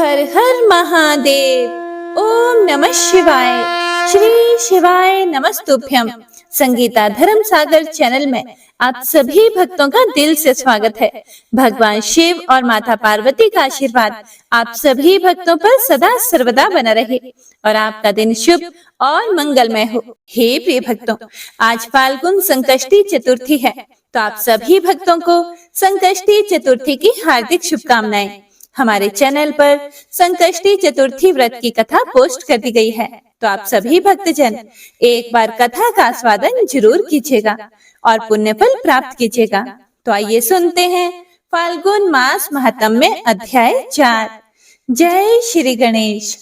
हर हर महादेव। ओम नमः शिवाय। श्री शिवाय नमस्तुभ्यम। संगीता धर्म सागर चैनल में आप सभी भक्तों का दिल से स्वागत है। भगवान शिव और माता पार्वती का आशीर्वाद आप सभी भक्तों पर सदा सर्वदा बना रहे और आपका दिन शुभ और मंगलमय हो। हे प्रिय भक्तों, आज फाल्गुन संकष्टी चतुर्थी है, तो आप सभी भक्तों को संकष्टी चतुर्थी की हार्दिक शुभकामनाएं। हमारे चैनल पर संकष्टी चतुर्थी व्रत की कथा पोस्ट कर दी गई है, तो आप सभी भक्तजन एक बार कथा का आस्वादन जरूर कीजिएगा और पुण्य फल प्राप्त कीजिएगा। तो आइए सुनते हैं फाल्गुन मास महात्म्य अध्याय 4। जय श्री गणेश।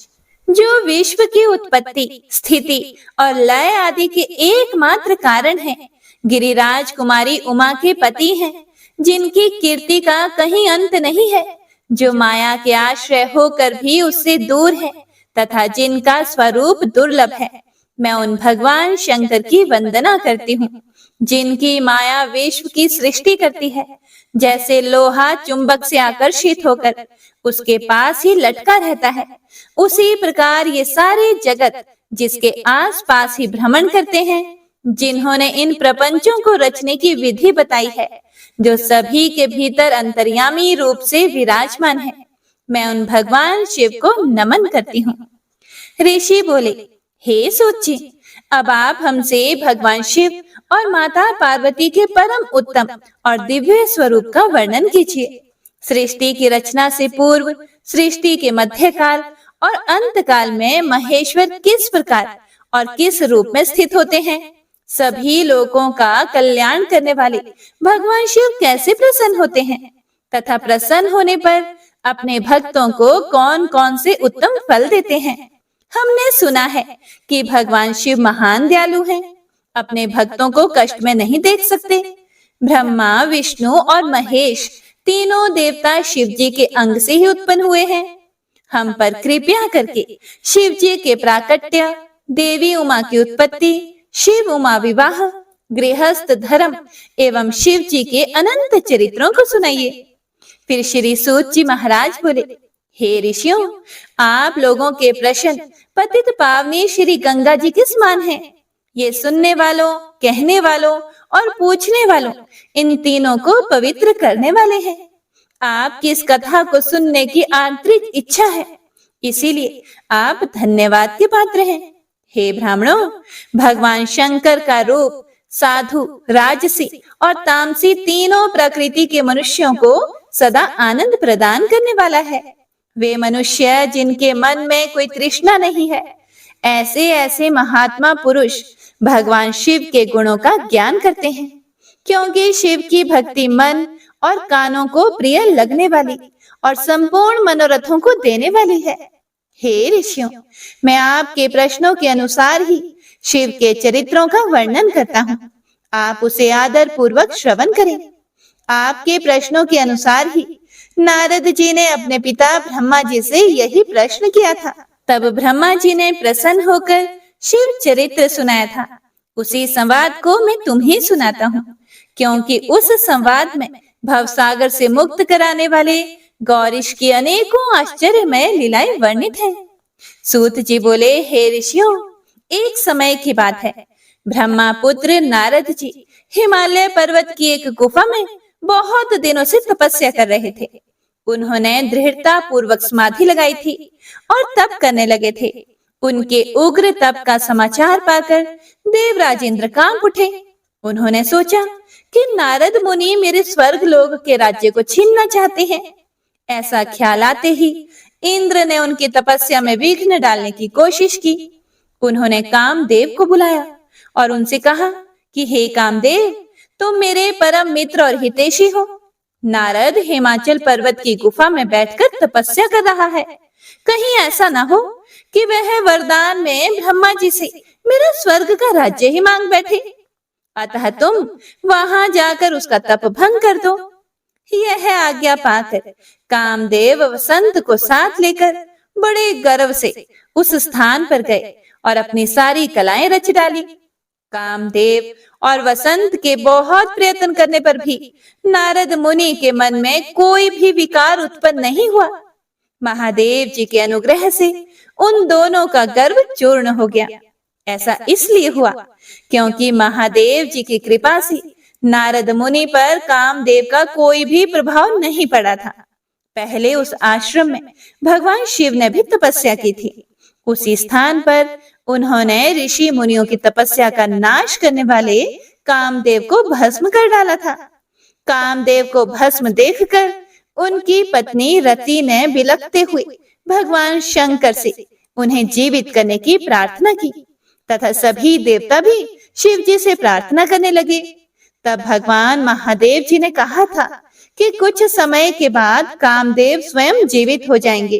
जो विश्व की उत्पत्ति, स्थिति और लय आदि के एकमात्र कारण है, गिरिराज कुमारी उमा के पति हैं, जिनकी कीर्ति का कहीं अंत नहीं है, जो माया के आश्रय होकर भी उससे दूर है तथा जिनका स्वरूप दुर्लभ है। मैं उन भगवान शंकर की वंदना करती हूँ, जिनकी माया विश्व की सृष्टि करती है। जैसे लोहा चुंबक से आकर्षित होकर उसके पास ही लटका रहता है, उसी प्रकार ये सारे जगत जिसके आस पास ही भ्रमण करते हैं, जिन्होंने इन प्रपंचों को रचने की विधि बताई है, जो सभी के भीतर अंतर्यामी रूप से विराजमान है, मैं उन भगवान शिव को नमन करती हूँ। ऋषि बोले, हे सूची, अब आप हमसे भगवान शिव और माता पार्वती के परम उत्तम और दिव्य स्वरूप का वर्णन कीजिए। सृष्टि की रचना से पूर्व, सृष्टि के मध्यकाल और अंत काल में महेश्वर किस प्रकार और किस रूप में स्थित होते हैं। सभी लोगों का कल्याण करने वाले भगवान शिव कैसे प्रसन्न होते हैं तथा प्रसन्न होने पर अपने भक्तों को कौन कौन से उत्तम फल देते हैं। हमने सुना है कि भगवान शिव महान दयालु हैं, अपने भक्तों को कष्ट में नहीं देख सकते। ब्रह्मा, विष्णु और महेश तीनों देवता शिव जी के अंग से ही उत्पन्न हुए हैं। हम पर कृपया करके शिव जी के प्राकट्य, देवी उमा की उत्पत्ति, शिव उमा विवाह, गृहस्थ धर्म एवं शिव जी के अनंत चरित्रों को सुनाइए। फिर श्री सूत जी महाराज बोले, हे ऋषियों, आप लोगों के प्रश्न पतित पावनी श्री गंगा जी के समान हैं। ये सुनने वालों, कहने वालों और पूछने वालों, इन तीनों को पवित्र करने वाले हैं। आपकी इस कथा को सुनने की आंतरिक इच्छा है, इसीलिए आप धन्यवाद के पात्र हैं। हे ब्राह्मणों, भगवान शंकर का रूप साधु, राजसी और तामसी तीनों प्रकृति के मनुष्यों को सदा आनंद प्रदान करने वाला है। वे मनुष्य जिनके मन में कोई तृष्णा नहीं है, ऐसे ऐसे महात्मा पुरुष भगवान शिव के गुणों का ज्ञान करते हैं, क्योंकि शिव की भक्ति मन और कानों को प्रिय लगने वाली और संपूर्ण मनोरथों को देने वाली है। हे ऋषियों, मैं आपके प्रश्नों के अनुसार ही शिव के चरित्रों का वर्णन करता हूँ। आप उसे आदर पूर्वक श्रवण करें। आपके प्रश्नों के अनुसार ही नारद जी ने अपने पिता ब्रह्मा जी से यही प्रश्न किया था। तब ब्रह्मा जी ने प्रसन्न होकर शिव चरित्र सुनाया था। उसी संवाद को मैं तुम्हें सुनाता हूँ, क्योंकि उस संवाद में भवसागर से मुक्त कराने वाले गौरीश की अनेकों आश्चर्यमय लीलाएं वर्णित हैं। सूत जी बोले, हे ऋषियों, एक समय की बात है, ब्रह्मा पुत्र नारद जी हिमालय पर्वत की एक गुफा में बहुत दिनों से तपस्या कर रहे थे। उन्होंने दृढ़ता पूर्वक समाधि लगाई थी और तप करने लगे थे। उनके उग्र तप का समाचार पाकर देवराज इंद्र कांप उठे। उन्होंने सोचा कि नारद मुनि मेरे स्वर्ग लोक के राज्य को छीनना चाहते हैं। ऐसा ख्याल आते ही इंद्र ने उनकी तपस्या में विघ्न डालने की कोशिश की। उन्होंने कामदेव को बुलाया और उनसे कहा कि हे कामदेव, तुम मेरे परम मित्र और हितैषी हो। नारद हिमाचल पर्वत की गुफा में बैठकर तपस्या कर रहा है। कहीं ऐसा ना हो कि वह वरदान में ब्रह्मा जी से मेरा स्वर्ग का राज्य ही मांग बैठे। अतः तुम वहां जाकर उसका तप भंग कर दो। यह आज्ञा पाकर कामदेव वसंत को साथ लेकर बड़े गर्व से उस स्थान पर गए और अपनी सारी कलाएं रच डाली। कामदेव और वसंत के बहुत प्रयत्न करने पर भी नारद मुनि के मन में कोई भी विकार उत्पन्न नहीं हुआ। महादेव जी के अनुग्रह से उन दोनों का गर्व चूर्ण हो गया। ऐसा इसलिए हुआ क्योंकि महादेव जी की कृपा से नारद मुनि पर कामदेव का कोई भी प्रभाव नहीं पड़ा था। पहले उस आश्रम में भगवान शिव ने भी तपस्या की थी। उसी स्थान पर उन्होंने ऋषि मुनियों की तपस्या का नाश करने वाले कामदेव को भस्म कर डाला था। कामदेव को भस्म देखकर उनकी पत्नी रति ने बिलखते हुए भगवान शंकर से उन्हें जीवित करने की प्रार्थना की तथा सभी देवता भी शिव जी से प्रार्थना करने लगे। तब भगवान महादेव जी ने कहा था कि कुछ समय के बाद कामदेव स्वयं जीवित हो जाएंगे,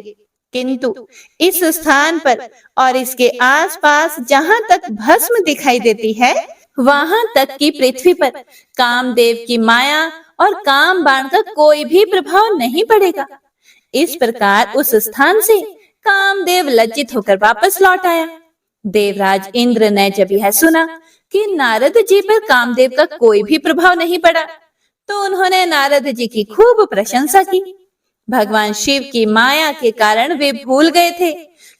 किंतु इस स्थान पर और इसके आसपास जहां तक भस्म दिखाई देती है वहां तक की पृथ्वी पर कामदेव की माया और काम बाण का कोई भी प्रभाव नहीं पड़ेगा। इस प्रकार उस स्थान से कामदेव लज्जित होकर वापस लौट आया। देवराज इंद्र ने जब यह सुना कि नारद जी पर कामदेव का कोई भी प्रभाव नहीं पड़ा, तो उन्होंने नारद जी की खूब प्रशंसा की। भगवान शिव की माया के कारण वे भूल गए थे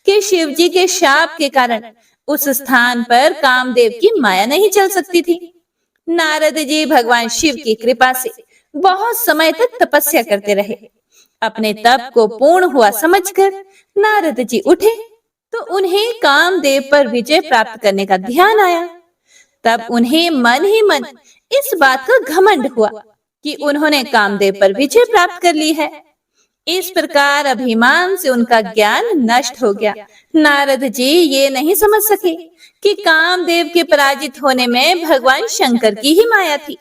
कि शिव जी के शाप के कारण उस स्थान पर कामदेव की माया नहीं चल सकती थी। नारद जी भगवान शिव की कृपा से बहुत समय तक तपस्या करते रहे। अपने तप को पूर्ण हुआ समझकर नारद जी उठे तो उन्हें कामदेव पर विजय प्राप्त करने का ध्यान आया। तब उन्हें मन ही मन इस बात का घमंड हुआ कि उन्होंने कामदेव पर विजय प्राप्त कर ली है। इस प्रकार अभिमान से उनका ज्ञान नष्ट हो गया। नारद जी ये नहीं समझ सके कि कामदेव के पराजित होने में भगवान शंकर की ही माया थी।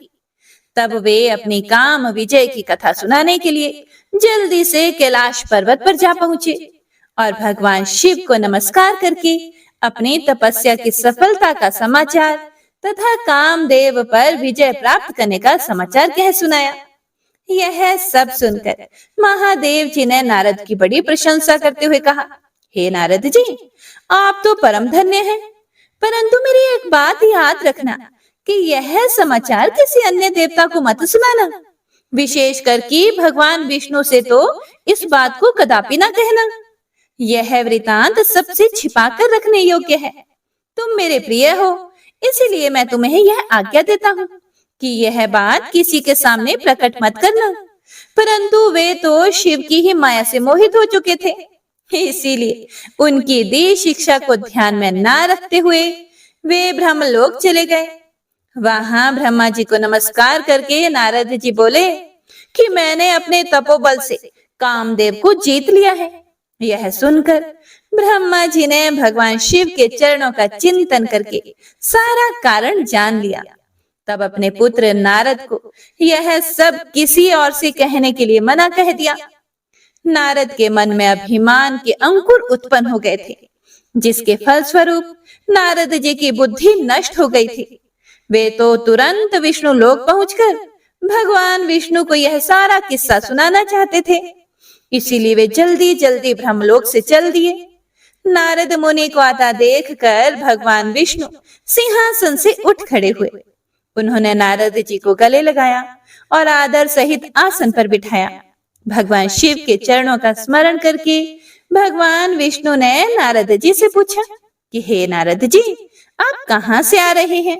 तब वे अपनी काम विजय की कथा सुनाने के लिए जल्दी से कैलाश पर्वत पर जा पहुंचे और भगवान शिव को नमस्कार करके अपनी तपस्या की सफलता का समाचार तथा कामदेव पर विजय प्राप्त करने का समाचार कह सुनाया। यह सब सुनकर महादेव जी ने नारद की बड़ी प्रशंसा करते हुए कहा, हे नारद जी, आप तो परम धन्य हैं, परंतु मेरी एक बात याद रखना कि यह समाचार किसी अन्य देवता को मत सुनाना, विशेषकर कि भगवान विष्णु से तो इस बात को कदापि न कहना। यह वृतांत सबसे छिपा कर रखने योग्य है। तुम मेरे प्रिय हो, इसीलिए मैं तुम्हें यह आज्ञा देता हूँ कि यह बात किसी के सामने प्रकट मत करना। परंतु वे तो शिव की ही माया से मोहित हो चुके थे, इसीलिए उनकी दी शिक्षा को ध्यान में न रखते हुए वे ब्रह्मलोक चले गए। वहां ब्रह्मा जी को नमस्कार करके नारद जी बोले कि मैंने अपने तपोबल से कामदेव को जीत लिया है। यह सुनकर ब्रह्मा जी ने भगवान शिव के चरणों का चिंतन करके सारा कारण जान लिया। तब अपने पुत्र नारद को यह सब किसी और से कहने के लिए मना कह दिया। नारद के मन में अभिमान के अंकुर उत्पन्न हो गए थे, जिसके फलस्वरूप नारद जी की बुद्धि नष्ट हो गई थी। वे तो तुरंत विष्णु लोक पहुंचकर भगवान विष्णु को यह सारा किस्सा सुनाना चाहते थे, इसीलिए वे जल्दी जल्दी ब्रह्मलोक से चल दिए। नारद मुनि को आता देखकर भगवान विष्णु सिंहासन से उठ खड़े हुए। उन्होंने नारद जी को गले लगाया और आदर सहित आसन पर बिठाया। भगवान शिव के चरणों का स्मरण करके भगवान विष्णु ने नारद जी से पूछा कि हे नारद जी, आप कहाँ से आ रहे हैं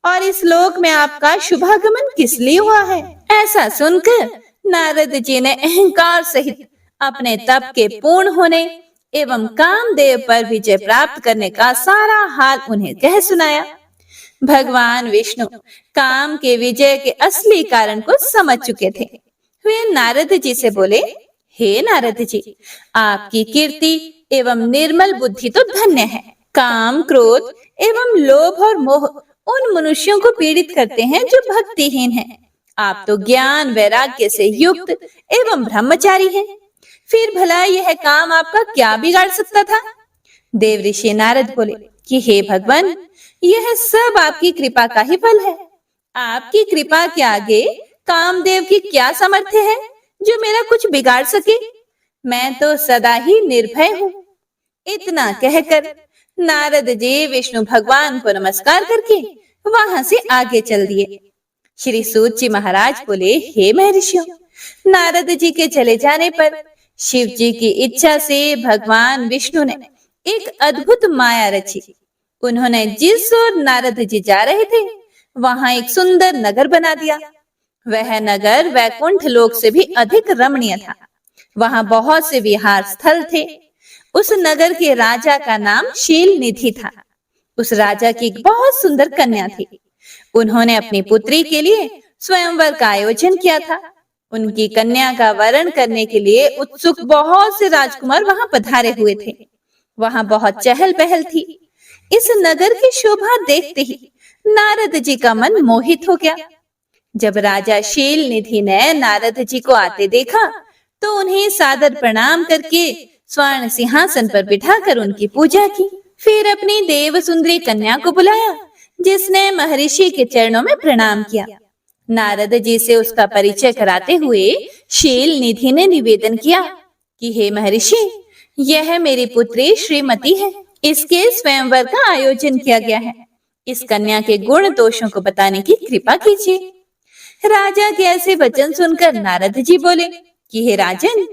और इस लोक में आपका शुभागमन किस लिए हुआ है? ऐसा सुनकर नारद जी ने अहंकार सहित अपने तप के पूर्ण होने एवं कामदेव पर विजय प्राप्त करने का सारा हाल उन्हें कह सुनाया। भगवान विष्णु काम के विजय के असली कारण को समझ चुके थे। वे नारद जी से बोले, हे नारद जी, आपकी कीर्ति एवं निर्मल बुद्धि तो धन्य है। काम, क्रोध एवं लोभ और मोह उन मनुष्यों को पीड़ित करते हैं जो भक्तिहीन हैं। आप तो ज्ञान वैराग्य से युक्त एवं ब्रह्मचारी हैं। फिर भला यह काम आपका क्या बिगाड़ सकता था? देव ऋषि नारद बोले कि हे भगवान, यह सब आपकी कृपा का ही फल है। आपकी कृपा के आगे कामदेव की क्या सामर्थ्य है जो मेरा कुछ बिगाड़ सके? मैं तो सदा ही निर्भय हूँ। इतना कहकर नारद जी विष्णु भगवान को नमस्कार करके वहां से आगे चल दिए। श्री सूत जी महाराज बोले, हे महर्षियों, नारद जी के चले जाने पर शिव जी की इच्छा से भगवान विष्णु ने एक अद्भुत माया रची। उन्होंने जिस ओर नारद जी जा रहे थे वहां एक सुंदर नगर बना दिया। वह नगर वैकुंठ लोक से भी अधिक रमणीय था। वहां बहुत से विहार स्थल थे। उस नगर के राजा का नाम शील निधि था। उस राजा की एक बहुत सुंदर कन्या थी। उन्होंने अपनी पुत्री के लिए स्वयंवर का आयोजन किया था। उनकी कन्या का वरण करने के लिए उत्सुक बहुत से राजकुमार वहां पधारे हुए थे। वहां बहुत चहल पहल थी। इस नगर की शोभा देखते ही नारद जी का मन मोहित हो गया। जब राजा शील निधि ने नारद जी को आते देखा तो उन्हें सादर प्रणाम करके स्वर्ण सिंहासन पर बिठाकर उनकी पूजा की। फिर अपनी देव सुंदरी कन्या को बुलाया जिसने महर्षि के चरणों में प्रणाम किया। नारद जी से उसका परिचय कराते हुए शील निधि ने निवेदन किया कि हे महर्षि, यह मेरी पुत्री श्रीमती है। इसके स्वयंवर का आयोजन किया गया है। इस कन्या के गुण दोषों को बताने की कृपा कीजिए। राजा के ऐसे वचन सुनकर नारद जी बोले कि हे राजन,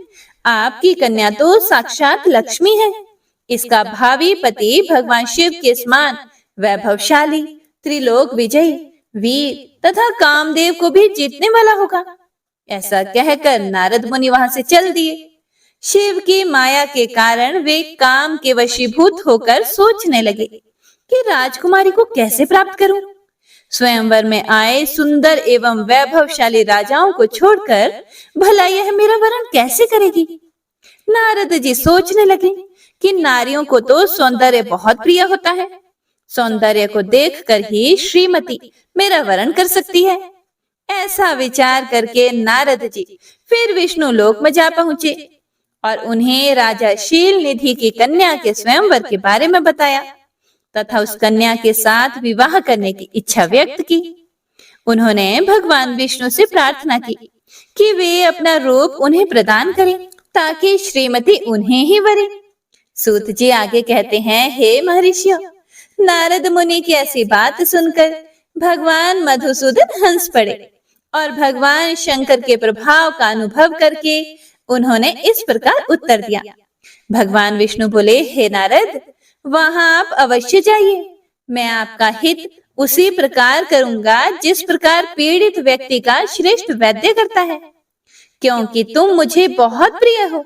आपकी कन्या तो साक्षात लक्ष्मी है। इसका भावी पति भगवान शिव के समान वैभवशाली, त्रिलोक विजयी, वीर तथा कामदेव को भी जीतने वाला होगा। ऐसा कहकर नारद मुनि वहां से चल दिए। शिव की माया के कारण वे काम के वशीभूत होकर सोचने लगे कि राजकुमारी को कैसे प्राप्त करूं। स्वयंवर में आए सुंदर एवं वैभवशाली राजाओं को छोड़कर भला यह मेरा वरण कैसे करेगी। नारद जी सोचने लगे कि नारियों को तो सौंदर्य बहुत प्रिय होता है। सौंदर्य को देखकर ही श्रीमती मेरा वरण कर सकती है। ऐसा विचार करके नारद जी फिर विष्णु लोक में जा पहुंचे और उन्हें राजा शील निधि की कन्या के स्वयंवर के बारे में बताया तथा उस कन्या के साथ विवाह करने की इच्छा व्यक्त की। उन्होंने भगवान विष्णु से प्रार्थना की कि वे अपना रूप उन्हें प्रदान करें ताकि श्रीमती उन्हें ही वरे। सूत जी आगे कहते हैं, हे महर्षियों, नारद मुनि की ऐसी बात सुनकर भगवान मधुसूदन हंस पड़े और भगवान शंकर के प्रभाव का अनुभव करके उन्होंने इस प्रकार उत्तर दिया। भगवान विष्णु बोले, हे नारद, वहां आप अवश्य जाइए। मैं आपका हित उसी प्रकार करूंगा जिस प्रकार पीड़ित व्यक्ति का श्रेष्ठ वैद्य करता है, क्योंकि तुम मुझे बहुत प्रिय हो।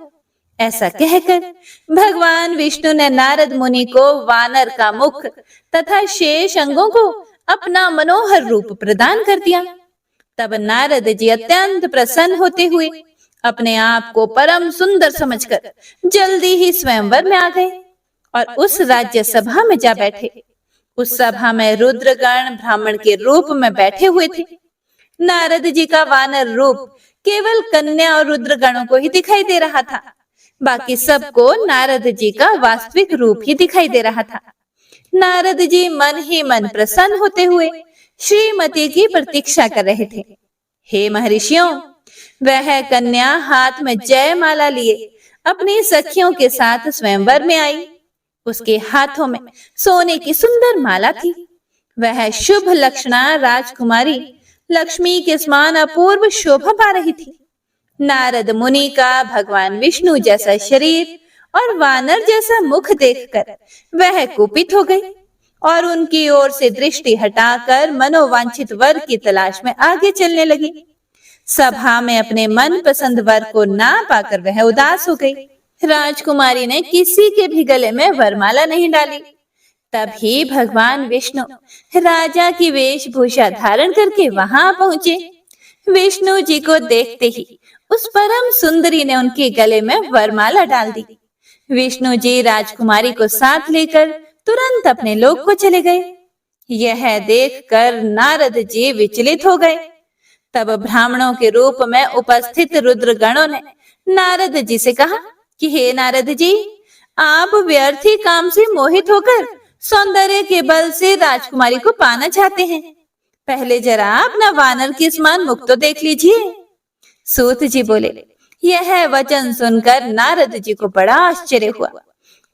ऐसा कहकर भगवान विष्णु ने नारद मुनि को वानर का मुख तथा शेष अंगों को अपना मनोहर रूप प्रदान कर दिया। तब नारद जी अत्यंत प्रसन्न होते हुए अपने आप को परम सुंदर समझकर जल्दी ही स्वयंवर में आ गए और उस राज्य सभा में जा बैठे। उस सभा में रुद्रगण ब्राह्मण के रूप में बैठे हुए थे। नारद जी का वानर रूप केवल कन्या और रुद्रगणों को ही दिखाई दे रहा था। बाकी सबको नारद जी का वास्तविक रूप ही दिखाई दे रहा था। नारद जी मन ही मन प्रसन्न होते हुए श्रीमती की प्रतीक्षा कर रहे थे। हे महर्षियों, वह कन्या हाथ में जयमाला लिए अपनी सखियों के साथ स्वयंवर में आई। उसके हाथों में सोने की सुंदर माला थी। वह शुभ लक्षणा राजकुमारी लक्ष्मी के समान अपूर्व शोभा पा रही थी। नारद मुनि का भगवान विष्णु जैसा शरीर और वानर जैसा मुख देखकर वह कुपित हो गई और उनकी ओर से दृष्टि हटाकर मनोवांछित वर की तलाश में आगे चलने लगी। सभा में अपने मन पसंद वर को ना पाकर वह उदास हो गई। राजकुमारी ने किसी के भी गले में वरमाला नहीं डाली। तभी भगवान विष्णु राजा की वेशभूषा धारण करके वहां पहुंचे। विष्णु जी को देखते ही उस परम सुंदरी ने उनके गले में वरमाला डाल दी। विष्णु जी राजकुमारी को साथ लेकर तुरंत अपने लोक को चले गए। यह देखकर नारद जी विचलित हो गए। तब ब्राह्मणों के रूप में उपस्थित रुद्रगणों ने नारद जी से कहा कि हे नारद जी, आप व्यर्थ ही काम से मोहित होकर सौंदर्य के बल से राजकुमारी को पाना चाहते हैं। पहले जरा अपना वानर के समान मुख तो देख लीजिए। सूत जी बोले, यह वचन सुनकर नारद जी को बड़ा आश्चर्य हुआ।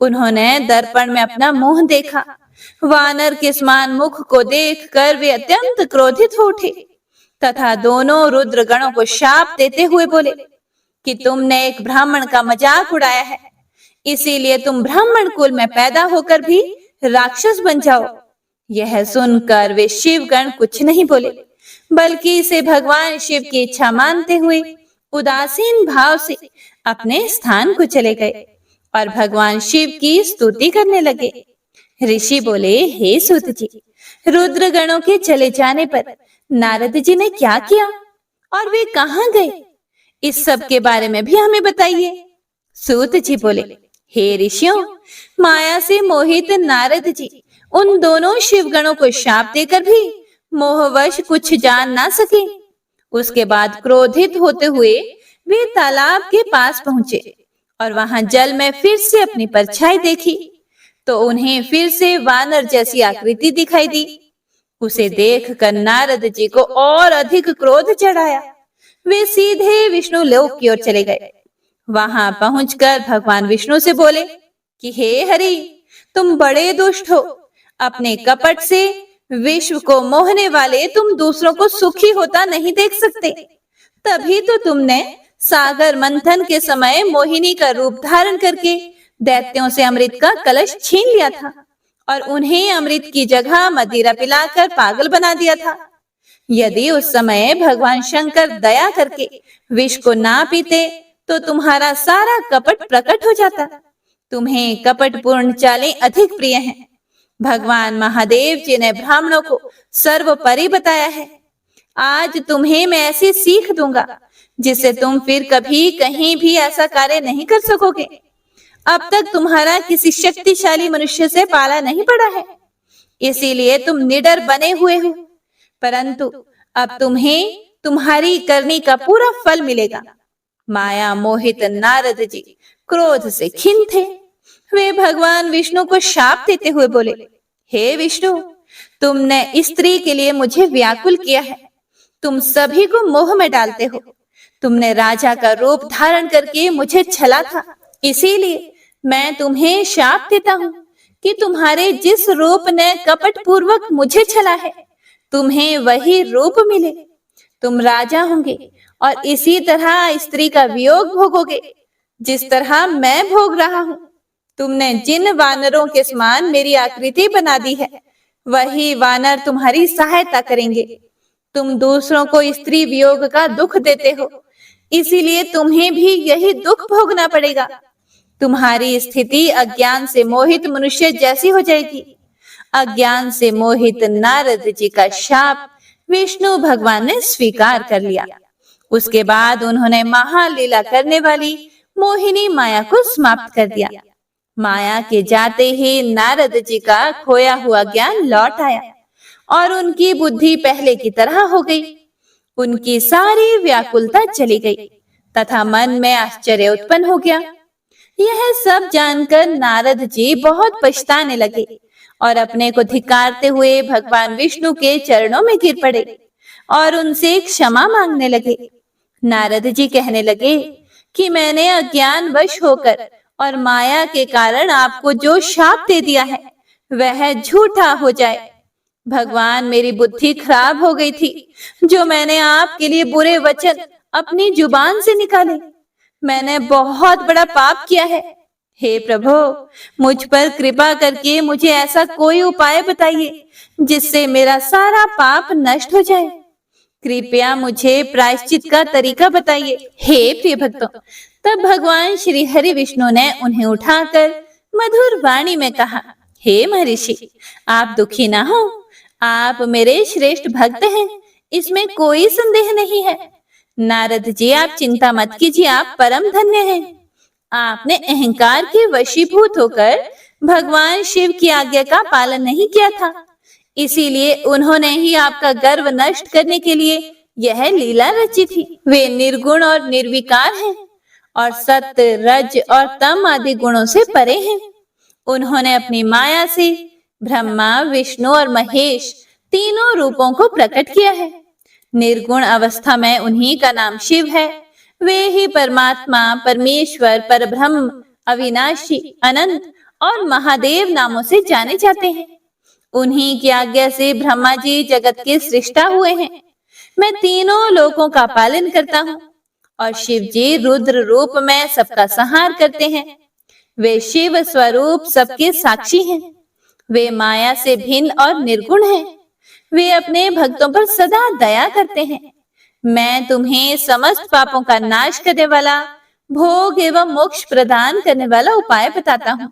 उन्होंने दर्पण में अपना मुंह देखा। वानर के समान मुख को देखकर वे अत्यंत क्रोधित हो उठे तथा दोनों रुद्रगणों को शाप देते हुए बोले, कि तुमने एक ब्राह्मण का मजाक उड़ाया है, इसीलिए तुम ब्राह्मण कुल में पैदा होकर भी राक्षस बन जाओ। यह सुनकर वे शिवगण कुछ नहीं बोले, बल्कि इसे भगवान शिव की इच्छा मानते हुए उदासीन भाव से अपने स्थान को चले गए और भगवान शिव की स्तुति करने लगे। ऋषि बोले, हे सूत जी, रुद्र गणों के चले जाने पर नारद जी ने क्या किया और वे कहाँ गए, इस सब के बारे में भी हमें बताइए। सूत जी बोले, हे ऋषियों, माया से मोहित नारद जी उन दोनों शिवगणों को शाप देकर भी मोहवश कुछ जान ना सके। उसके बाद क्रोधित होते हुए वे तालाब के पास पहुंचे और वहां जल में फिर से अपनी परछाई देखी तो उन्हें फिर से वानर जैसी आकृति दिखाई दी। उसे देखकर नारद जी को और अधिक क्रोध चढ़ाया। वे सीधे विष्णु लोक की ओर चले गए। वहां पहुंचकर भगवान विष्णु से बोले कि हे हरि, तुम बड़े दुष्ट हो। अपने कपट से विश्व को मोहने वाले तुम दूसरों को सुखी होता नहीं देख सकते। तभी तो तुमने सागर मंथन के समय मोहिनी का रूप धारण करके दैत्यों से अमृत का कलश छीन लिया था और उन्हें अमृत की जगह मदिरा पिलाकर पागल बना दिया था। यदि उस समय भगवान शंकर दया करके विष को ना पीते तो तुम्हारा सारा कपट प्रकट हो जाता। तुम्हें कपटपूर्ण चालें अधिक प्रिय हैं। भगवान महादेव जी ने ब्राह्मणों को सर्वोपरि बताया है। आज तुम्हें मैं ऐसी सीख दूंगा जिससे तुम फिर कभी कहीं भी ऐसा कार्य नहीं कर सकोगे। अब तक तुम्हारा किसी शक्तिशाली मनुष्य से पाला नहीं पड़ा है, इसीलिए तुम निडर बने हुए हो, परंतु अब तुम्हें तुम्हारी करनी का पूरा फल मिलेगा। माया मोहित नारद जी क्रोध से खिन्न थे। वे भगवान विष्णु को शाप देते हुए बोले, हे विष्णु, तुमने स्त्री के लिए मुझे व्याकुल किया है। तुम सभी को मोह में डालते हो। तुमने राजा का रूप धारण करके मुझे छला था, इसीलिए मैं तुम्हें शाप देता हूँ कि तुम्हारे जिस रूप ने कपट पूर्वक मुझे छला है, तुम्हें वही रूप मिले। तुम राजा होंगे और इसी तरह स्त्री का वियोग भोगोगे जिस तरह मैं भोग रहा हूँ। तुमने जिन वानरों के समान मेरी आकृति बना दी है, वही वानर तुम्हारी सहायता करेंगे। तुम दूसरों को स्त्री वियोग का दुख देते हो, इसीलिए तुम्हें भी यही दुख भोगना पड़ेगा। तुम्हारी स्थिति अज्ञान से मोहित मनुष्य जैसी हो जाएगी। अज्ञान से मोहित नारद जी का शाप विष्णु भगवान ने स्वीकार कर लिया। उसके बाद उन्होंने महालीला करने वाली मोहिनी माया को समाप्त कर दिया। माया के जाते ही नारद जी का खोया हुआ ज्ञान लौट आया और उनकी बुद्धि पहले की तरह हो गई। उनकी सारी व्याकुलता चली गई तथा मन में आश्चर्य उत्पन्न हो गया। यह सब जानकर नारद जी बहुत पछताने लगे और अपने को धिक्कारते हुए भगवान विष्णु के चरणों में गिर पड़े और उनसे क्षमा मांगने लगे। नारद जी कहने लगे कि मैंने अज्ञान वश होकर और माया के कारण आपको जो शाप दे दिया है वह झूठा हो जाए। भगवान, मेरी बुद्धि खराब हो गई थी जो मैंने आपके लिए बुरे वचन अपनी जुबान से निकाले। मैंने बहुत बड़ा पाप किया है। हे प्रभु, मुझ पर कृपा करके मुझे ऐसा कोई उपाय बताइए जिससे मेरा सारा पाप नष्ट हो जाए। कृपया मुझे प्रायश्चित का तरीका बताइए। हे प्रिय भक्तों, तब भगवान श्री हरि विष्णु ने उन्हें उठाकर मधुर वाणी में कहा, हे महर्षि, आप दुखी ना हो। आप मेरे श्रेष्ठ भक्त हैं, इसमें कोई संदेह नहीं है। नारद जी, आप चिंता मत कीजिए, आप परम धन्य हैं। आपने अहंकार के वशीभूत होकर भगवान शिव की आज्ञा का पालन नहीं किया था, इसीलिए उन्होंने ही आपका गर्व नष्ट करने के लिए यह लीला रची थी। वे निर्गुण और निर्विकार हैं और सत्य, रज और तम आदि गुणों से परे हैं। उन्होंने अपनी माया से ब्रह्मा, विष्णु और महेश तीनों रूपों को प्रकट किया है। निर्गुण अवस्था में उन्हीं का नाम शिव है। वे ही परमात्मा, परमेश्वर, परब्रह्म, अविनाशी, अनंत और महादेव नामों से जाने जाते हैं। उन्हीं की आज्ञा से ब्रह्मा जी जगत के सृष्टा हुए हैं। मैं तीनों लोकों का पालन करता हूँ और शिव जी रुद्र रूप में सबका संहार करते हैं। वे शिव स्वरूप सबके साक्षी हैं। वे माया से भिन्न और निर्गुण हैं। वे अपने भक्तों पर सदा दया करते हैं। मैं तुम्हें समस्त पापों का नाश करने वाला, भोग एवं मोक्ष प्रदान करने वाला उपाय बताता हूँ।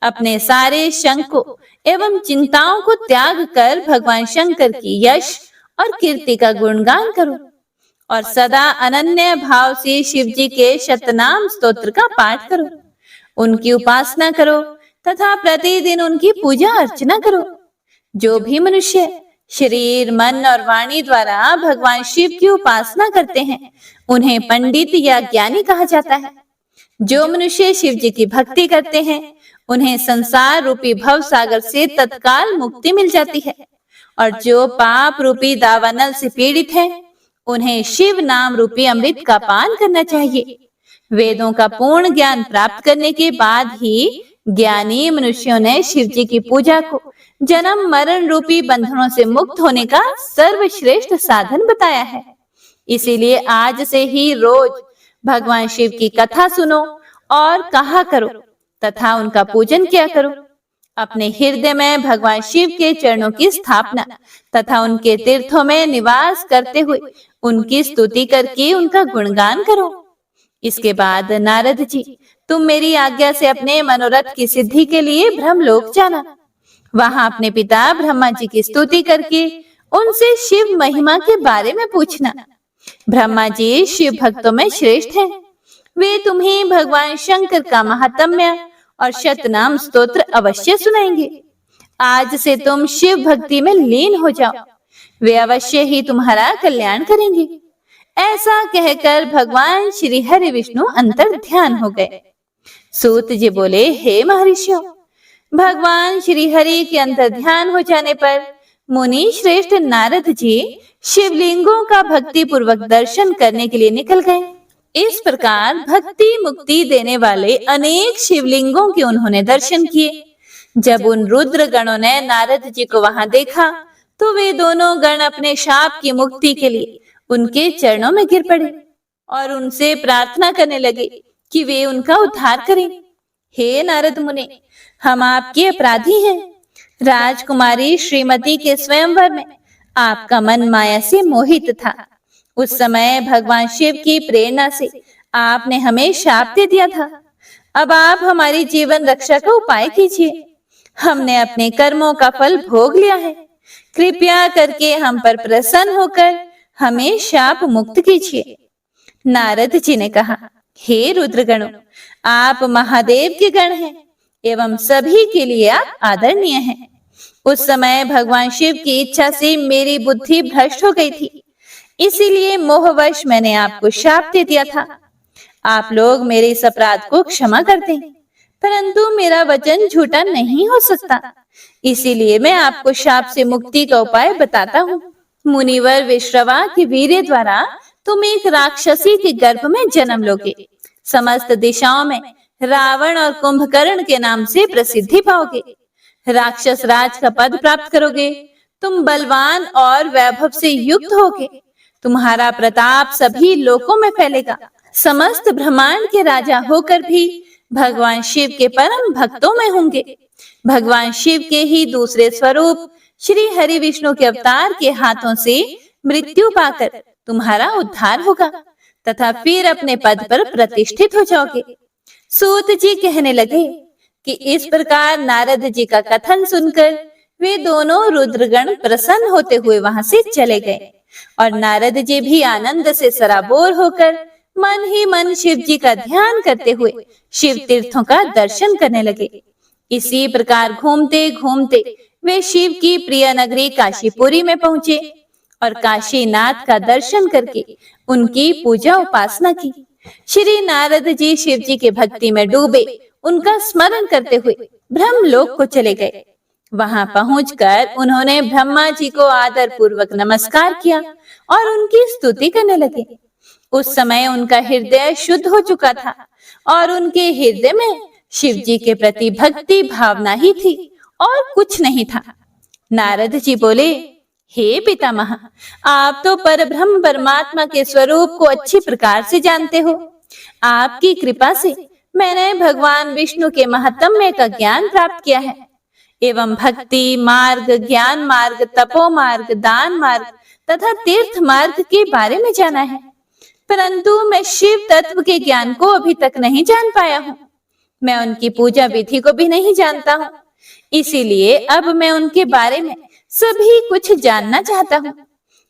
अपने सारे शंको एवं चिंताओं को त्याग कर भगवान शंकर की यश और कीर्ति का गुणगान करो और सदा अनन्य भाव से शिव जी के शतनाम स्तोत्र का पाठ करो। उनकी उपासना करो तथा प्रतिदिन उनकी पूजा अर्चना करो। जो भी मनुष्य शरीर, मन और वाणी द्वारा भगवान शिव की उपासना करते हैं, उन्हें पंडित या ज्ञानी कहा जाता है। जो मनुष्य शिव जी की भक्ति करते हैं, उन्हें संसार रूपी भव सागर से तत्काल मुक्ति मिल जाती है। और जो पाप रूपी दावानल से पीड़ित है, उन्हें शिव नाम रूपी अमृत का पान करना चाहिए। वेदों का पूर्ण ज्ञान प्राप्त करने के बाद ही ज्ञानी मनुष्यों ने शिव जी की पूजा को जन्म मरण रूपी बंधनों से मुक्त होने का सर्वश्रेष्ठ साधन बताया है। इसीलिए आज से ही रोज भगवान शिव की कथा सुनो और कहा करो तथा उनका पूजन किया करो। अपने हृदय में भगवान शिव के चरणों की स्थापना तथा उनके तीर्थों में निवास करते हुए उनकी स्तुति करके उनका गुणगान करो। इसके बाद नारद जी, तुम मेरी आज्ञा से अपने मनोरथ की सिद्धि के लिए ब्रह्मलोक जाना। वहां अपने पिता ब्रह्मा जी की स्तुति करके उनसे शिव महिमा के बारे में पूछना। ब्रह्मा जी शिव भक्तों में श्रेष्ठ हैं। वे तुम्हें भगवान शंकर का महात्म्य और शतनाम स्तोत्र अवश्य सुनाएंगे। आज से तुम शिव भक्ति में लीन हो जाओ। वे अवश्य ही तुम्हारा कल्याण करेंगे। ऐसा कहकर भगवान श्री हरि विष्णु अंतर ध्यान हो गए। सूत जी बोले, हे महर्षियों, भगवान श्री हरि के अंतर ध्यान हो जाने पर मुनि श्रेष्ठ नारद जी शिवलिंगों का भक्ति पूर्वक दर्शन करने के लिए निकल गए। इस प्रकार भक्ति मुक्ति देने वाले अनेक शिवलिंगों के उन्होंने दर्शन किए। जब उन रुद्र गणों ने नारद जी को वहां देखा तो वे दोनों गण अपने शाप की मुक्ति के लिए उनके चरणों में गिर पड़े और उनसे प्रार्थना करने लगे कि वे उनका उद्धार करें। हे नारद मुनि, हम आपके अपराधी हैं। राजकुमारी श्रीमती के स्वयंवर में आपका मन माया से मोहित था। उस समय भगवान शिव की प्रेरणा से आपने हमें शाप दे दिया था। अब आप हमारी जीवन रक्षा का उपाय कीजिए। हमने अपने कर्मों का फल भोग लिया है। कृपया करके हम पर प्रसन्न होकर हमें शाप मुक्त कीजिए। नारद जी ने कहा, हे रुद्रगणों, आप महादेव के गण हैं एवं सभी के लिए आप आदरणीय हैं। उस समय भगवान शिव की इच्छा से मेरी बुद्धि भ्रष्ट हो गई थी, इसीलिए मोहवश मैंने आपको शाप दे दिया था। आप लोग मेरे इस अपराध को क्षमा कर दें, परंतु मेरा वचन झूठा नहीं हो सकता, इसीलिए मैं आपको शाप से मुक्ति का उपाय बताता हूँ। मुनिवर विश्रवा के वीर्य द्वारा तुम एक राक्षसी के गर्भ में जन्म लोगे। समस्त दिशाओं में रावण और कुंभकर्ण के नाम से प्रसिद्धि पाओगे। राक्षस राज का पद प्राप्त करोगे। तुम बलवान और वैभव से युक्त होगे। तुम्हारा प्रताप सभी लोकों में फैलेगा। समस्त ब्रह्मांड के राजा होकर भी भगवान शिव के परम भक्तों में होंगे। भगवान शिव के ही दूसरे स्वरूप श्री हरि विष्णु के अवतार के हाथों से मृत्यु पाकर तुम्हारा उद्धार होगा तथा फिर अपने पद पर प्रतिष्ठित हो जाओगे। सूत जी कहने लगे कि इस प्रकार नारद जी का कथन सुनकर वे दोनों रुद्रगण प्रसन्न होते हुए वहां से चले गए और नारद जी भी आनंद से सराबोर होकर मन ही मन शिव जी का ध्यान करते हुए शिव तीर्थों का दर्शन करने लगे। इसी प्रकार घूमते घूमते वे शिव की प्रिय नगरी काशीपुरी में पहुंचे और काशीनाथ का दर्शन करके उनकी पूजा उपासना की। श्री नारद जी शिव जी के भक्ति में डूबे उनका स्मरण करते हुए ब्रह्मलोक को चले गए। वहां पहुंचकर उन्होंने ब्रह्मा जी को आदर पूर्वक नमस्कार किया और उनकी स्तुति करने लगे। उस समय उनका हृदय शुद्ध हो चुका था और उनके हृदय में शिव जी के प्रति भक्ति भावना ही थी और कुछ नहीं था। नारद जी बोले, हे पितामह, आप तो परब्रह्म परमात्मा के स्वरूप को अच्छी प्रकार से जानते हो। आपकी कृपा से मैंने भगवान विष्णु के महात्म्य का ज्ञान प्राप्त किया है एवं भक्ति मार्ग, ज्ञान मार्ग, तपो मार्ग, दान मार्ग तथा तीर्थ मार्ग के बारे में जाना है, परंतु मैं शिव तत्व के ज्ञान को अभी तक नहीं जान पाया हूँ। मैं उनकी पूजा विधि को भी नहीं जानता हूँ, इसीलिए अब मैं उनके बारे में सभी कुछ जानना चाहता हूँ।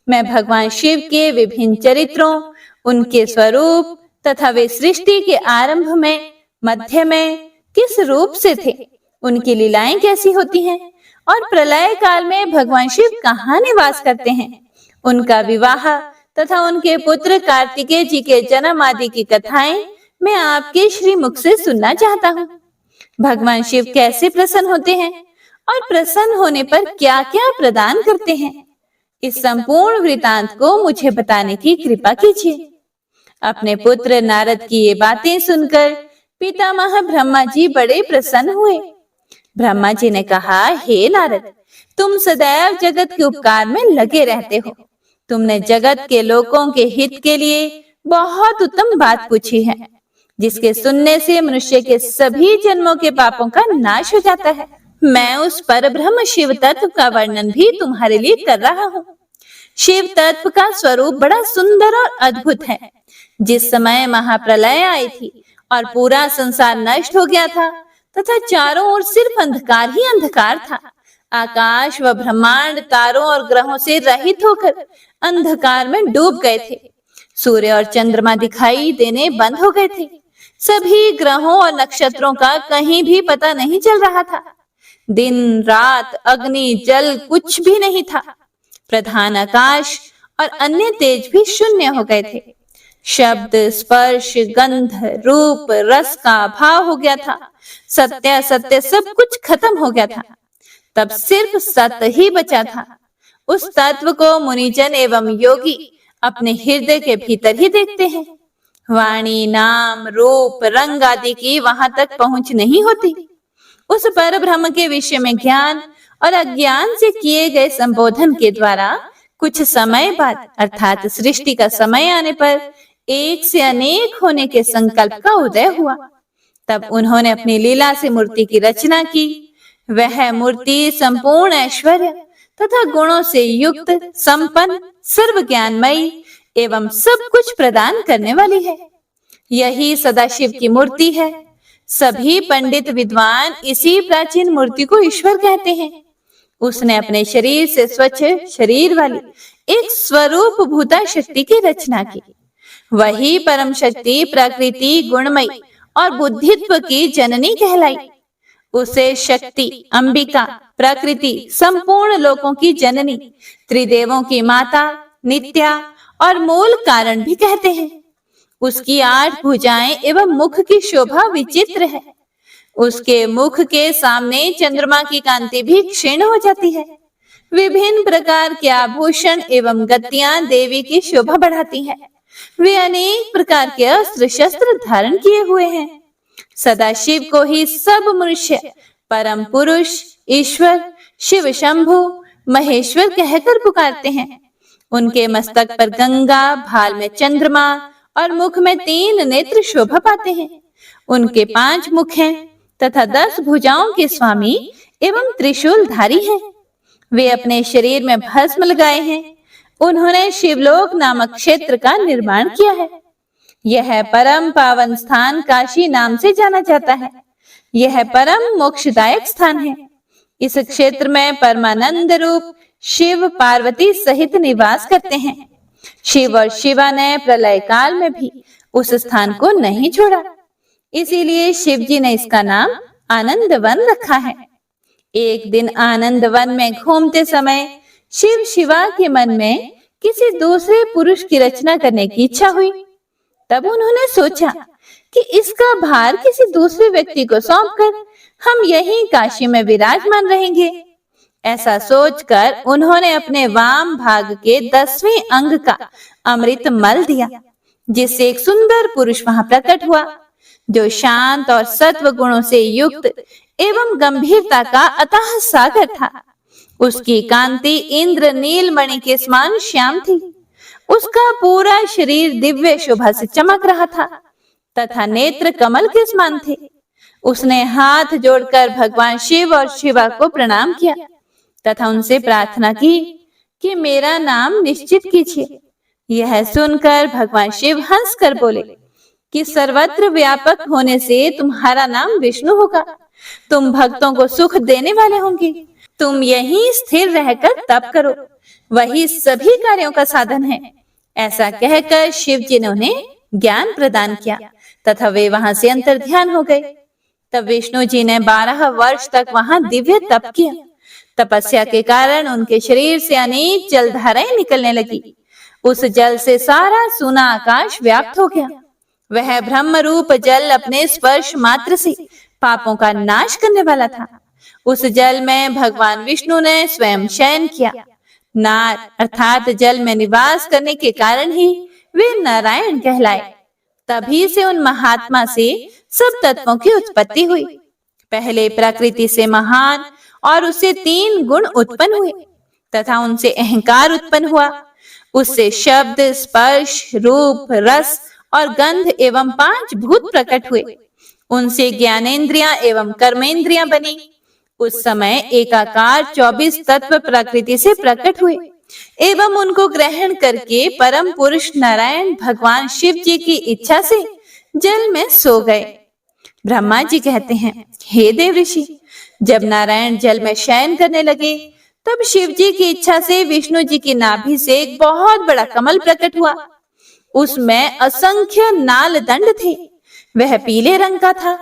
मैं भगवान शिव के विभिन्न चरित्रों, उनके स्वरूप तथा वे सृष्टि के आरंभ में, मध्य में किस रूप से थे, उनकी लीलाएं कैसी होती हैं और प्रलय काल में भगवान शिव कहाँ निवास करते हैं, उनका विवाह तथा उनके पुत्र कार्तिकेय जी के जन्म आदि की कथाएं मैं आपके श्री मुख से सुनना चाहता हूँ। भगवान शिव कैसे प्रसन्न होते हैं और प्रसन्न होने पर क्या क्या प्रदान करते हैं, इस संपूर्ण वृतांत को मुझे बताने की कृपा कीजिए। अपने पुत्र नारद की ये बातें सुनकर पितामह ब्रह्मा जी बड़े प्रसन्न हुए। ब्रह्मा जी ने कहा, हे नारद, तुम सदैव जगत के उपकार में लगे रहते हो। तुमने जगत के लोगों के हित के लिए बहुत उत्तम बात पूछी है, जिसके सुनने से मनुष्य के सभी जन्मों के पापों का नाश हो जाता है। मैं उस परब्रह्म शिव तत्व का वर्णन भी तुम्हारे लिए कर रहा हूँ। शिव तत्व का स्वरूप बड़ा सुंदर और अद्भुत है। जिस समय महाप्रलय आई थी और पूरा संसार नष्ट हो गया था तथा चारों ओर सिर्फ अंधकार ही अंधकार था, आकाश व ब्रह्मांड तारों और ग्रहों से रहित होकर अंधकार में डूब गए थे। सूर्य और चंद्रमा दिखाई देने बंद हो गए थे। सभी ग्रहों और नक्षत्रों का कहीं भी पता नहीं चल रहा था। दिन रात, अग्नि जल कुछ भी नहीं था। प्रधान आकाश और अन्य तेज भी शून्य हो गए थे। शब्द, स्पर्श, गंध, रूप, रस का अभाव हो गया था। सत्य असत्य सब कुछ खत्म हो गया था। तब सिर्फ सत्य ही बचा था। उस तत्व को मुनिजन एवं योगी अपने हृदय के भीतर ही देखते हैं। वाणी, नाम, रूप, रंग आदि की वहां तक पहुंच नहीं होती। उस पर ब्रह्म के विषय में ज्ञान और अज्ञान से किए गए संबोधन के द्वारा कुछ समय बाद अर्थात सृष्टि का समय आने पर एक से अनेक होने के संकल्प का उदय हुआ। तब उन्होंने अपनी लीला से मूर्ति की रचना की। वह मूर्ति संपूर्ण ऐश्वर्य तथा गुणों से युक्त, संपन्न, सर्व ज्ञानमयी एवं सब कुछ प्रदान करने वाली है। यही सदाशिव की मूर्ति है। सभी पंडित विद्वान इसी प्राचीन मूर्ति को ईश्वर कहते हैं। उसने अपने शरीर से स्वच्छ शरीर वाली एक स्वरूप भूता शक्ति की रचना की। वही परम शक्ति प्रकृति, गुणमयी और बुद्धित्व की जननी कहलाई। उसे शक्ति, अंबिका, प्रकृति, संपूर्ण लोकों की जननी, त्रिदेवों की माता, नित्या और मूल कारण भी कहते हैं। उसकी 8 भुजाएं एवं मुख की शोभा विचित्र है। उसके मुख के सामने चंद्रमा की कांति भी क्षीण हो जाती है। विभिन्न प्रकार के आभूषण एवं गतियां देवी की शोभा बढ़ाती हैं। वे अनेक प्रकार के अस्त्र शस्त्र धारण किए हुए हैं। सदाशिव को ही सब मनुष्य परम पुरुष, ईश्वर, शिव शंभु, महेश्वर कहकर पुकारते हैं। उनके मस्तक पर गंगा, भाल में चंद्रमा और मुख में 3 नेत्र शोभा पाते हैं। उनके 5 मुख हैं तथा 10 भुजाओं के स्वामी एवं त्रिशूलधारी हैं। वे अपने शरीर में भस्म लगाए हैं। उन्होंने शिवलोक नामक क्षेत्र का निर्माण किया है। यह परम पावन स्थान काशी नाम से जाना जाता है। यह परम मोक्षदायक स्थान है। इस क्षेत्र में परमानंद रूप शिव पार्वती सहित निवास करते हैं। शिव और शिवा ने प्रलय काल में भी उस स्थान को नहीं छोड़ा, इसीलिए शिव जी ने इसका नाम आनंद वन रखा है। एक दिन आनंद वन में घूमते समय शिव शिवा के मन में किसी दूसरे पुरुष की रचना करने की इच्छा हुई। तब उन्होंने सोचा कि इसका भार किसी दूसरे व्यक्ति को सौंपकर हम यहीं काशी में विराजमान रहेंगे। ऐसा सोचकर उन्होंने अपने वाम भाग के 10वें अंग का अमृत मल दिया, जिससे एक सुंदर पुरुष वहां प्रकट हुआ, जो शांत और सत्व गुणों से युक्त एवं गंभीरता का अथाह सागर था। उसकी कांति इंद्र नीलमणि के समान श्याम थी। उसका पूरा शरीर दिव्य शोभा से चमक रहा था तथा नेत्र कमल के समान थे। उसने हाथ जोड़कर भगवान शिव और शिवा को प्रणाम किया तथा उनसे प्रार्थना की कि मेरा नाम निश्चित कीजिए। यह सुनकर भगवान शिव हंसकर बोले कि सर्वत्र व्यापक होने से तुम्हारा नाम विष्णु होगा। तुम भक्तों को सुख देने वाले होंगे। तुम यहीं स्थिर रहकर तप करो, वही सभी कार्यों का साधन है। ऐसा कहकर शिव जी ने उन्हें ज्ञान प्रदान किया तथा वे वहां से अंतर्ध्यान हो गए। तब विष्णु जी ने 12 वर्ष तक वहां दिव्य तप किया। तपस्या के कारण उनके शरीर से अनेक जलधाराएं निकलने लगी। उस जल से सारा सूना आकाश व्याप्त हो गया। वह ब्रह्म रूप जल अपने स्पर्श मात्र से पापों का नाश करने वाला था। उस जल में भगवान विष्णु ने स्वयं शयन किया। नार अर्थात जल में निवास करने के कारण ही वे नारायण कहलाए। तभी से उन महात्मा से सब तत्वों की उत्पत्ति हुई। पहले प्रकृति से महान और उससे 3 गुण उत्पन्न हुए तथा उनसे अहंकार उत्पन्न हुआ। उससे शब्द, स्पर्श, रूप, रस और गंध एवं 5 भूत प्रकट हुए। उनसे ज्ञानेंद्रियां एवं कर्मेंद्रियां बनी। उस समय एकाकार 24 तत्व प्रकृति से प्रकट हुए एवं उनको ग्रहण करके परम पुरुष नारायण भगवान शिव जी की इच्छा से जल में सो गए। ब्रह्मा जी कहते हैं, हे देव ऋषि, जब नारायण जल में शयन करने लगे तब शिव जी की इच्छा से विष्णु जी की नाभि से एक बहुत बड़ा कमल प्रकट हुआ। उसमें असंख्य नाल दंड थे। वह पीले रंग का था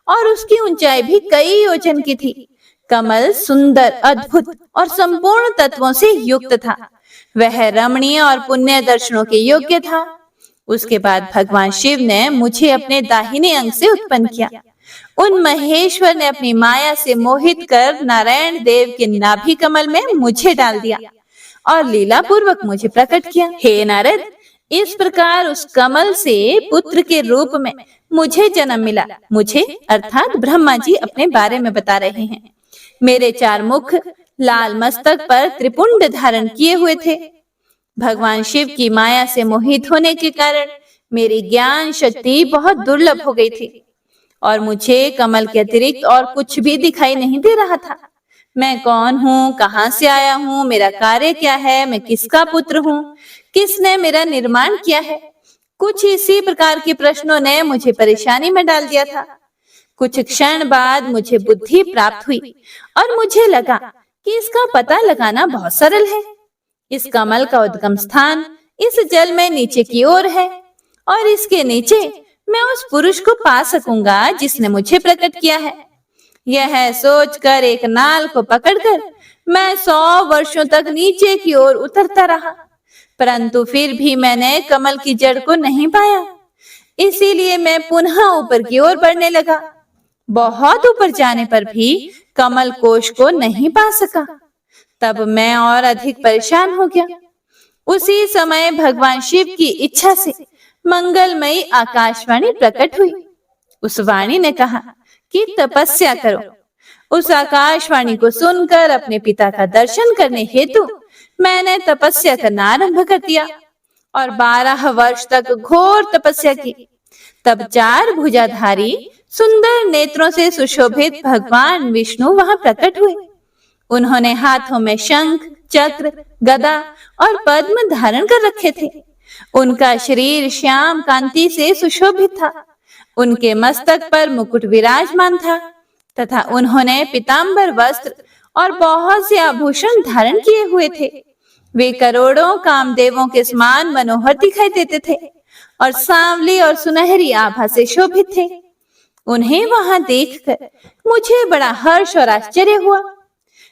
और उसकी ऊंचाई भी कई योजन की थी। कमल सुंदर, अद्भुत और संपूर्ण तत्वों से युक्त था। वह रमणीय और पुण्य दर्शनों के योग्य था। उसके बाद भगवान शिव ने मुझे अपने दाहिने अंग से उत्पन्न किया। उन महेश्वर ने अपनी माया से मोहित कर नारायण देव के नाभि कमल में मुझे डाल दिया और लीला पूर्वक मुझे प्रकट किया। हे नारद, इस प्रकार उस कमल से पुत्र के रूप में मुझे जन्म मिला। मुझे अर्थात ब्रह्मा जी अपने बारे में बता रहे हैं। मेरे 4 मुख, लाल मस्तक पर त्रिपुंड धारण किए हुए थे। भगवान शिव की माया से मोहित होने के कारण मेरी ज्ञान शक्ति बहुत दुर्लभ हो गई थी और मुझे कमल के अतिरिक्त और कुछ भी दिखाई नहीं दे रहा था। मैं कौन हूँ, कहाँ से आया हूँ, मेरा कार्य क्या है, मैं किसका पुत्र हूँ, किसने मेरा निर्माण किया है, कुछ इसी प्रकार के प्रश्नों ने मुझे परेशानी में डाल दिया था। कुछ क्षण बाद मुझे बुद्धि प्राप्त हुई और मुझे लगा कि इसका पता लगाना बहुत सरल है। इस कमल का उद्गम स्थान इस जल में नीचे की ओर है और इसके नीचे मैं उस पुरुष को पा सकूंगा जिसने मुझे प्रकट किया है। यह सोचकर एक नाल को पकड़कर मैं 100 वर्षों तक नीचे की ओर उतरता रहा, परंतु फिर भी मैंने कमल की जड़ को नहीं पाया। इसीलिए मैं पुनः ऊपर की ओर बढ़ने लगा। बहुत ऊपर जाने पर भी कमल कोश को नहीं पा सका। तब मैं और अधिक परेशान हो गया। उसी समय भगवान शिव की इच्छा से मंगलमयी आकाशवाणी प्रकट हुई। उस वाणी ने कहा कि तपस्या करो। उस आकाशवाणी को सुनकर अपने पिता का दर्शन करने हेतु मैंने तपस्या करना आरंभ कर दिया और 12 वर्ष तक घोर तपस्या की। तब 4 भुजाधारी सुंदर नेत्रों से सुशोभित भगवान विष्णु वहां प्रकट हुए। उन्होंने हाथों में शंख, चक्र, गदा और पद्म धारण कर रखे थे। उनका शरीर श्याम कांति से सुशोभित था। उनके मस्तक पर मुकुट विराजमान था तथा उन्होंने पीतांबर वस्त्र और बहुत से आभूषण धारण किए हुए थे। वे करोड़ों कामदेवों के समान मनोहर दिखाई देते थे और सांवली और सुनहरी आभा से शोभित थे। उन्हें वहां देखकर मुझे बड़ा हर्ष और आश्चर्य हुआ।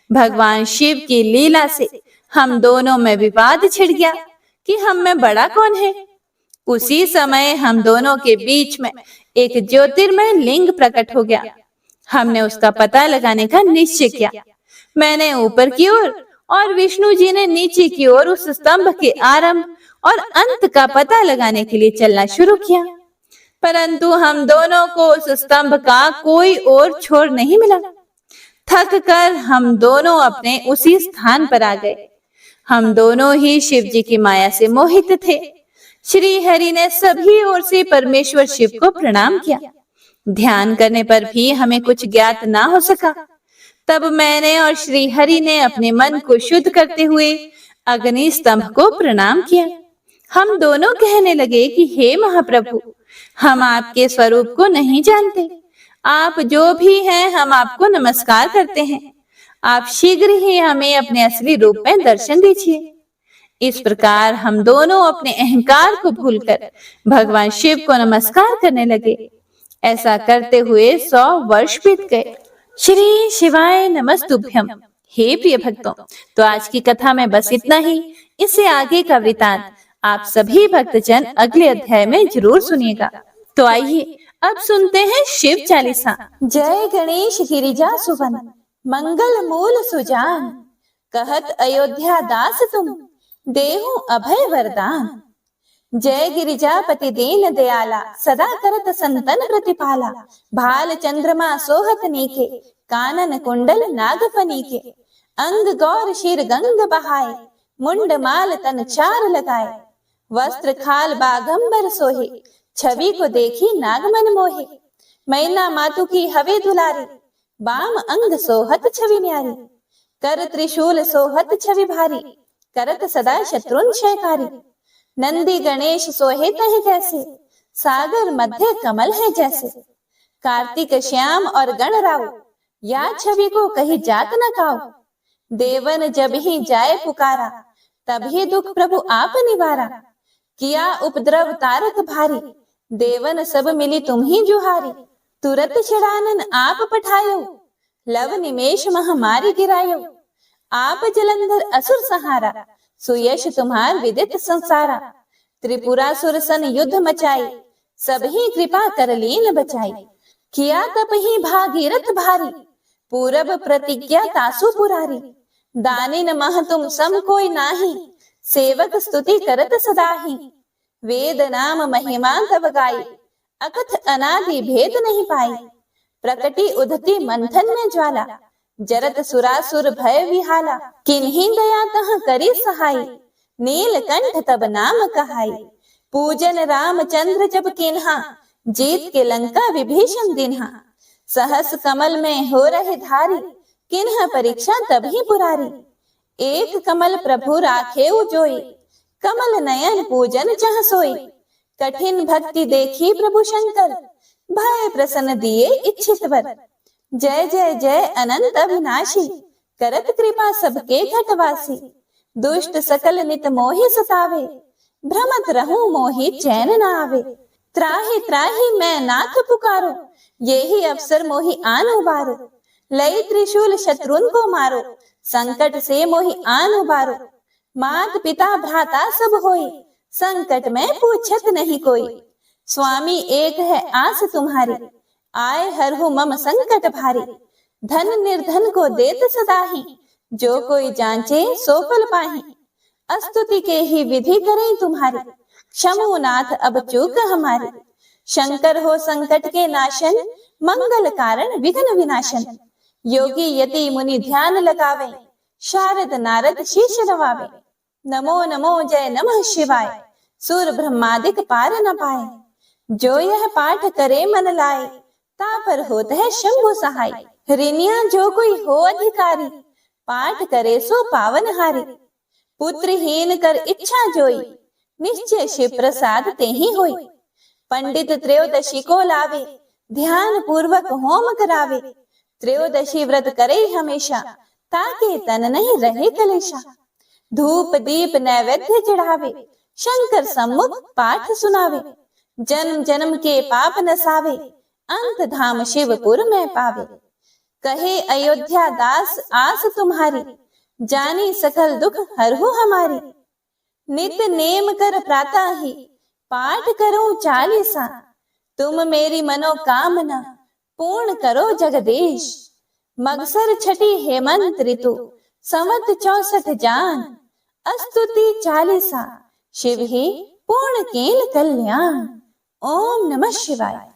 भगवान शिव की लीला से हम दोनों में विवाद छिड़ गया कि हम में बड़ा कौन है। उसी समय हम दोनों के बीच में एक ज्योतिर्मय लिंग प्रकट हो गया। हमने उसका पता लगाने का निश्चय किया। मैंने ऊपर की ओर और विष्णु जी ने नीचे की ओर उस स्तंभ के आरंभ और अंत का पता लगाने के लिए चलना शुरू किया, परंतु हम दोनों को उस स्तंभ का कोई और छोर नहीं मिला। थक कर हम दोनों अपने उसी स्थान पर आ गए। हम दोनों ही शिव जी की माया से मोहित थे। श्री हरि ने सभी ओर से परमेश्वर शिव को प्रणाम किया। ध्यान करने पर भी हमें कुछ ज्ञात ना हो सका। तब मैंने और श्री हरि ने अपने मन को शुद्ध करते हुए अग्नि स्तंभ को प्रणाम किया। हम दोनों कहने लगे कि हे महाप्रभु, हम आपके स्वरूप को नहीं जानते। आप जो भी हैं, हम आपको नमस्कार करते हैं। आप शीघ्र ही हमें अपने असली रूप में दर्शन दीजिए। इस प्रकार हम दोनों अपने अहंकार को भूलकर भगवान शिव को नमस्कार करने लगे। ऐसा करते हुए 100 वर्ष बीत गए। श्री शिवाय नमस्तुभ्यम। हे प्रिय भक्तों, तो आज की कथा में बस इतना ही। इससे आगे का वृतांत आप सभी भक्तजन अगले अध्याय में जरूर सुनिएगा। तो आइए अब सुनते हैं शिव चालीसा। जय गणेश गिरिजा सुवन, मंगल मूल सुजान, कहत अयोध्या दास तुम, देहु अभय वरदान। जय गिरिजापति दीन दयाला, सदा करत संतन प्रतिपाला। भाल चंद्रमा सोहत नीके, कानन कुंडल नागफनी के। अंग गौर शिर गंग बहाए, मुंड माल तन चार लगाए। वस्त्र खाल बागंबर सोहे, छवि को देखी नागमन मोहे। मैना मातु की हवे दुलारी, बाम अंग सोहत छवि न्यारी। कर त्रिशूल सोहत छवि भारी, करत सदा शत्रुन क्षयकारी। नंदी गणेश सोहे तह कैसे, सागर मध्य कमल है जैसे। कार्तिक श्याम और गण राव, या छवि को कही जात न काओ। देवन जब ही जाए पुकारा, तभी दुख प्रभु आप निवारा। किया उपद्रव तारक भारी, देवन सब मिली तुम ही जुहारी। तुरत छड़ानन आप पठायो, लव निमेष महामारी गिरायो। आप जलंधर असुर सहारा, सुयश तुम्हार विदित संसारा। त्रिपुरासुर सन युद्ध मचाई, सब ही कृपा कर लीन बचाई। किया तप ही भागीरथ भारी, पूरब प्रतिज्ञा तासु पुरारी। दानिन मह तुम सम कोई नाही, सेवक स्तुति करत सदाही। वेद नाम महिमा तब गाई, अकथ अनादि भेद नहीं पाई। प्रकटी उधती मंथन में ज्वाला, जरत सुरासुर भय विहाला। किन्हीं दया तह करी सहाय, नीलकंठ तब नाम कहाई। पूजन रामचंद्र जब किन्हा, जीत के लंका विभीषण दिन्हा। सहस कमल में हो रहे धारी, किन्हा परीक्षा तभी पुरारी। एक कमल प्रभु राखे जोई, कमल नयन पूजन चह सोई। कठिन भक्ति देखी प्रभु शंकर, भय प्रसन्न दिए इच्छित वर। जय जय जय अनंत अविनाशी, करत कृपा सबके घटवासी। दुष्ट सकल नित मोहि सतावे, भ्रमत रहूं मोहि चैन न आवे। त्राहि त्राहि मैं नाथ पुकारो, यही अवसर मोहि आन उबारो। लई त्रिशूल शत्रुन को मारो, संकट से मोहि आन उबारो। मात पिता भ्राता सब होई, संकट में पूछत नहीं कोई। स्वामी एक है आस तुम्हारी, आए हरहु मम संकट भारी। धन निर्धन को देत सदाही, जो कोई जांचे सो फल पाही। अस्तुति के ही विधि करें तुम्हारी, क्षमो नाथ अब चूक हमारी। शंकर हो संकट के नाशन, मंगल कारण विघ्न विनाशन। योगी यति मुनि ध्यान लगावे, शारद नारद शीश नवावे। नमो नमो जय नमः शिवाय, सुर ब्रह्मादिक पार न पाए। जो यह पाठ करे मन लाए, तापर होत है शंभु सहाय। ऋणिया जो कोई हो अधिकारी, पाठ करे सो पावनहारी। पुत्रहीन कर इच्छा जोई, निश्चय शिव प्रसाद ते ही होई। पंडित त्रयोदशी को लावे, ध्यान पूर्वक होम करावे। त्रयोदशी व्रत करे हमेशा, ताके तन नहीं रहे कलेशा। धूप दीप नैवेद्य चढ़ावे, शंकर सम्मुख पाठ सुनावे। जन्म जन्म के पाप नसावे, अंत धाम शिवपुर में पावे। कहे अयोध्या दास आस तुम्हारी, जानी सकल दुख हरहु हमारी। नित नेम कर प्रातः ही, पाठ करो चालीसा। तुम मेरी मनोकामना, पूर्ण करो जगदीश। मगसर छठी हेमंत ऋतु, संवत 64 जान। अस्तुति चालीसा, शिव ही पूर्ण कील कल्याण। ओम नमः शिवाय।